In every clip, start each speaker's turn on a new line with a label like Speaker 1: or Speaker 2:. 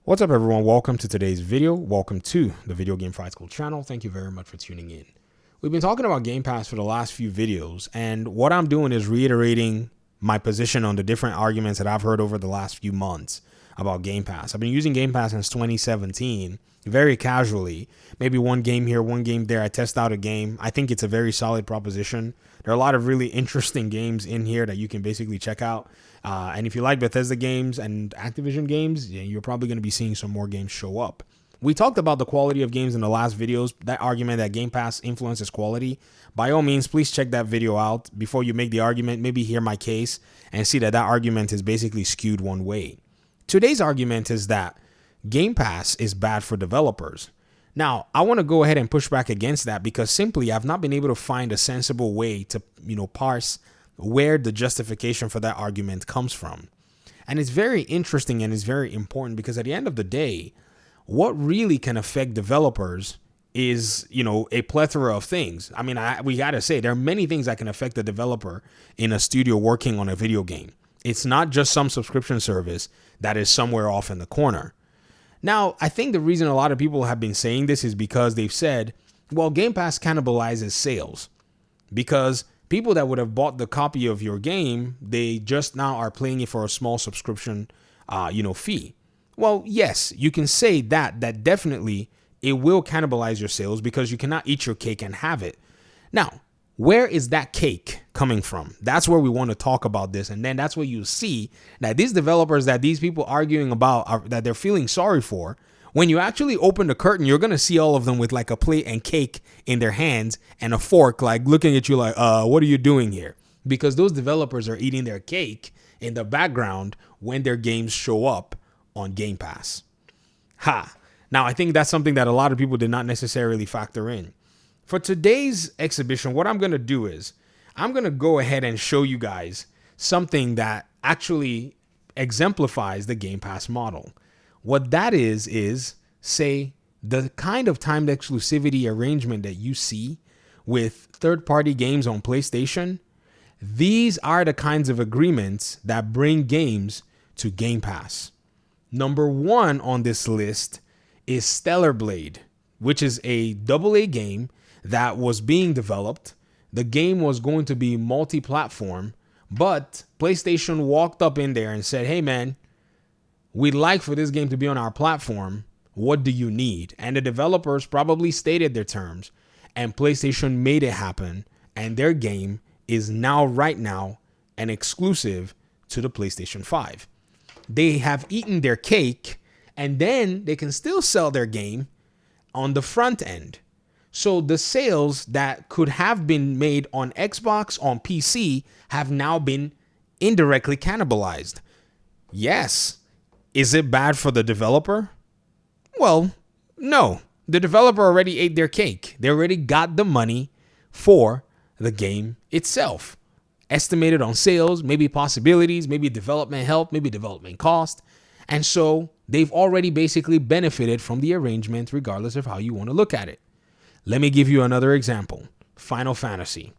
Speaker 1: What's up, everyone? Welcome to today's video. Welcome to the Video Game Fight School channel. Thank you very much for tuning in. We've been talking about Game Pass for the last few videos, and what I'm doing is reiterating my position on the different arguments that I've heard over the last few months about Game Pass. I've been using Game Pass since 2017, very casually. Maybe one game here, one game there. I test out a game. I think it's a very solid proposition. There are a lot of really interesting games in here that you can basically check out. And if you like Bethesda games and Activision games, you're probably going to be seeing some more games show up. We talked about the quality of games in the last videos, that argument that Game Pass influences quality. By all means, please check that video out before you make the argument. Maybe hear my case and see that argument is basically skewed one way. Today's argument is that Game Pass is bad for developers. Now, I want to go ahead and push back against that because simply I've not been able to find a sensible way to, parse where the justification for that argument comes from. And it's very interesting and it's very important because at the end of the day, what really can affect developers is, a plethora of things. I mean, we got to say there are many things that can affect the developer in a studio working on a video game. It's not just some subscription service that is somewhere off in the corner. Now, I think the reason a lot of people have been saying this is because they've said, well, Game Pass cannibalizes sales because people that would have bought the copy of your game, they just now are playing it for a small subscription, fee. Well, yes, you can say that definitely it will cannibalize your sales because you cannot eat your cake and have it. Now, where is that cake coming from? That's where we want to talk about this. And then that's where you see that these developers that these people arguing about that they're feeling sorry for, when you actually open the curtain, you're going to see all of them with like a plate and cake in their hands and a fork, like looking at you like, what are you doing here? Because those developers are eating their cake in the background when their games show up on Game Pass. Now, I think that's something that a lot of people did not necessarily factor in. For today's exhibition, what I'm going to do is I'm going to go ahead and show you guys something that actually exemplifies the Game Pass model. What that is say the kind of timed exclusivity arrangement that you see with third-party games on PlayStation. These are the kinds of agreements that bring games to Game Pass. Number one on this list is Stellar Blade, which is a AA game that was being developed. The game was going to be multi-platform, but PlayStation walked up in there and said, hey man, we'd like for this game to be on our platform. What do you need? And the developers probably stated their terms and PlayStation made it happen. And their game is right now, an exclusive to the PlayStation 5. They have eaten their cake and then they can still sell their game on the front end. So the sales that could have been made on Xbox, on PC, have now been indirectly cannibalized. Yes. Is it bad for the developer? Well, no. The developer already ate their cake. They already got the money for the game itself. Estimated on sales, maybe possibilities, maybe development help, maybe development cost. And so they've already basically benefited from the arrangement regardless of how you want to look at it. Let me give you another example. Final Fantasy.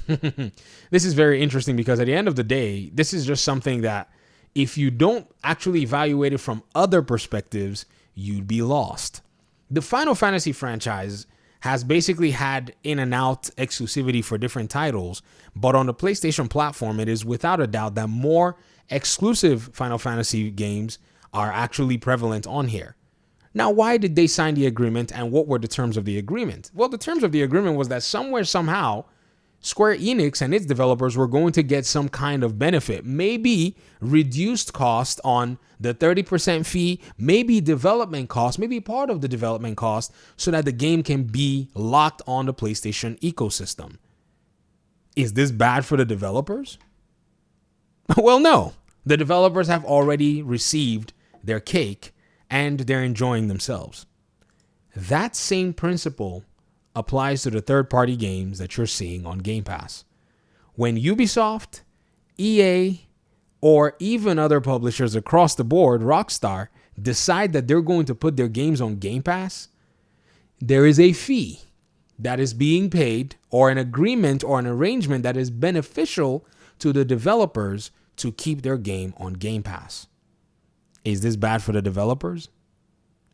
Speaker 1: This is very interesting because at the end of the day, this is just something that if you don't actually evaluate it from other perspectives, you'd be lost. The Final Fantasy franchise has basically had in and out exclusivity for different titles, but on the PlayStation platform, it is without a doubt that more exclusive Final Fantasy games are actually prevalent on here. Now, why did they sign the agreement and what were the terms of the agreement? Well, the terms of the agreement was that somehow, Square Enix and its developers were going to get some kind of benefit, maybe reduced cost on the 30% fee, maybe development cost, maybe part of the development cost so that the game can be locked on the PlayStation ecosystem. Is this bad for the developers? Well, no. The developers have already received their cake and they're enjoying themselves. That same principle applies to the third-party games that you're seeing on Game Pass. When Ubisoft, EA, or even other publishers across the board, Rockstar, decide that they're going to put their games on Game Pass, there is a fee that is being paid or an agreement or an arrangement that is beneficial to the developers to keep their game on Game Pass. Is this bad for the developers?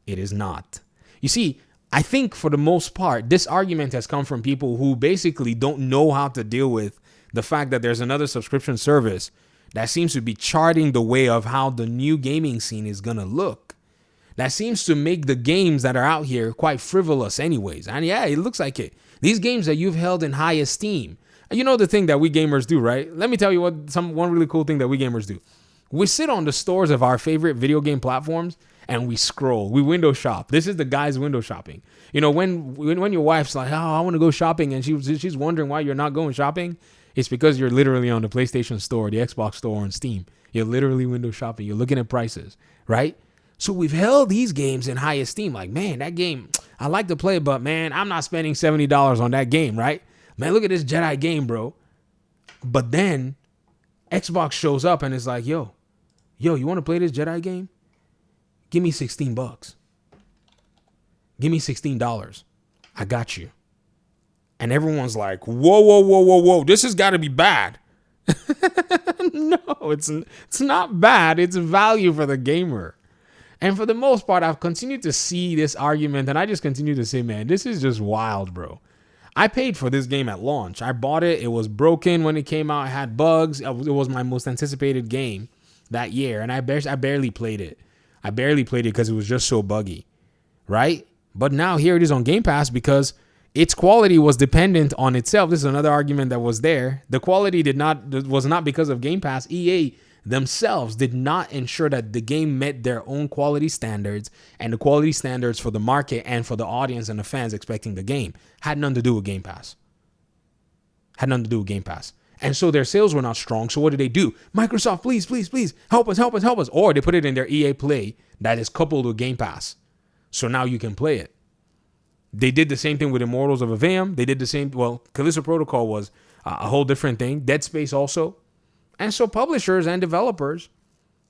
Speaker 1: It is not. You see, I think for the most part, this argument has come from people who basically don't know how to deal with the fact that there's another subscription service that seems to be charting the way of how the new gaming scene is going to look. That seems to make the games that are out here quite frivolous anyways. And yeah, it looks like it. These games that you've held in high esteem. You know the thing that we gamers do, right? Let me tell you one really cool thing that we gamers do. We sit on the stores of our favorite video game platforms and we scroll. We window shop. This is the guy's window shopping. You know, when your wife's like, oh, I want to go shopping, and she's wondering why you're not going shopping, it's because you're literally on the PlayStation Store, the Xbox Store, on Steam. You're literally window shopping. You're looking at prices, right? So we've held these games in high esteem. Like, man, that game, I like to play, but man, I'm not spending $70 on that game, right? Man, look at this Jedi game, bro. But then Xbox shows up and it's like, yo, you want to play this Jedi game? Give me $16. Give me $16. I got you. And everyone's like, whoa. This has got to be bad. No, it's not bad. It's value for the gamer. And for the most part, I've continued to see this argument, and I just continue to say, man, this is just wild, bro. I paid for this game at launch. I bought it. It was broken when it came out. It had bugs. It was my most anticipated game that year, and I barely played it. I barely played it because it was just so buggy, right? But now here it is on Game Pass because its quality was dependent on itself. This is another argument that was there. The quality was not because of Game Pass. EA themselves did not ensure that the game met their own quality standards, and the quality standards for the market and for the audience and the fans expecting the game had nothing to do with Game Pass. And so their sales were not strong. So what did they do? Microsoft, please, help us. Or they put it in their EA Play that is coupled with Game Pass. So now you can play it. They did the same thing with Immortals of Aveum. They did the same. Well, Callisto Protocol was a whole different thing. Dead Space also. And so publishers and developers,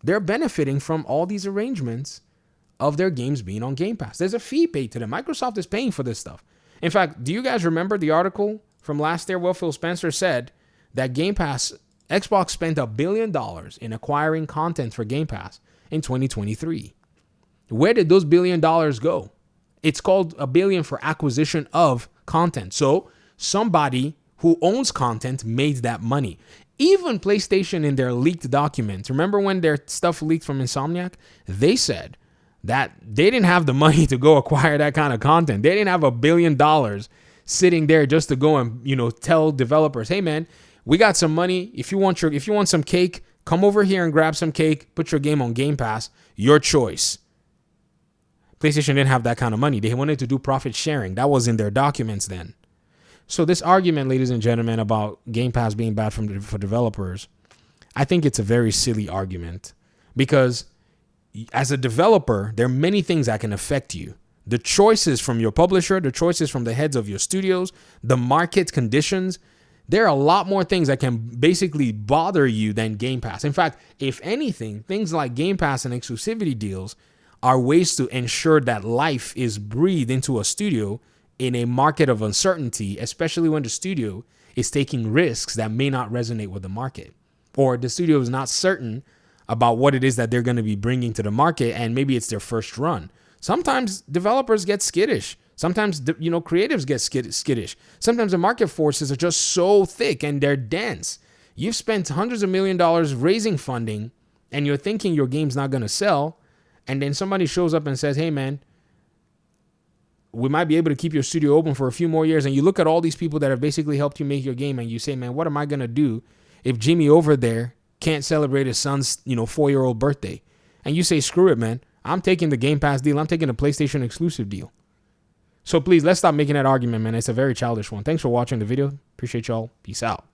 Speaker 1: they're benefiting from all these arrangements of their games being on Game Pass. There's a fee paid to them. Microsoft is paying for this stuff. In fact, do you guys remember the article from last year where Phil Spencer said that Game Pass, Xbox spent $1 billion in acquiring content for Game Pass in 2023? Where did those $1 billion go? It's called $1 billion for acquisition of content. So somebody who owns content made that money. Even PlayStation in their leaked documents, remember when their stuff leaked from Insomniac? They said that they didn't have the money to go acquire that kind of content. They didn't have $1 billion sitting there just to go and, tell developers, hey man, we got some money. If you want some cake, come over here and grab some cake, put your game on Game Pass, your choice. PlayStation didn't have that kind of money. They wanted to do profit sharing. That was in their documents then. So this argument, ladies and gentlemen, about Game Pass being bad for developers, I think it's a very silly argument because as a developer, there are many things that can affect you. The choices from your publisher, the choices from the heads of your studios, the market conditions, there are a lot more things that can basically bother you than Game Pass. In fact, if anything, things like Game Pass and exclusivity deals are ways to ensure that life is breathed into a studio in a market of uncertainty, especially when the studio is taking risks that may not resonate with the market, or the studio is not certain about what it is that they're going to be bringing to the market, and maybe it's their first run. Sometimes developers get skittish. Sometimes, creatives get skittish. Sometimes the market forces are just so thick and they're dense. You've spent hundreds of millions of dollars raising funding, and you're thinking your game's not going to sell, and then somebody shows up and says, hey, man, we might be able to keep your studio open for a few more years. And you look at all these people that have basically helped you make your game, and you say, man, what am I going to do if Jimmy over there can't celebrate his son's, 4-year-old birthday? And you say, screw it, man. I'm taking the Game Pass deal. I'm taking the PlayStation exclusive deal. So please, let's stop making that argument, man. It's a very childish one. Thanks for watching the video. Appreciate y'all. Peace out.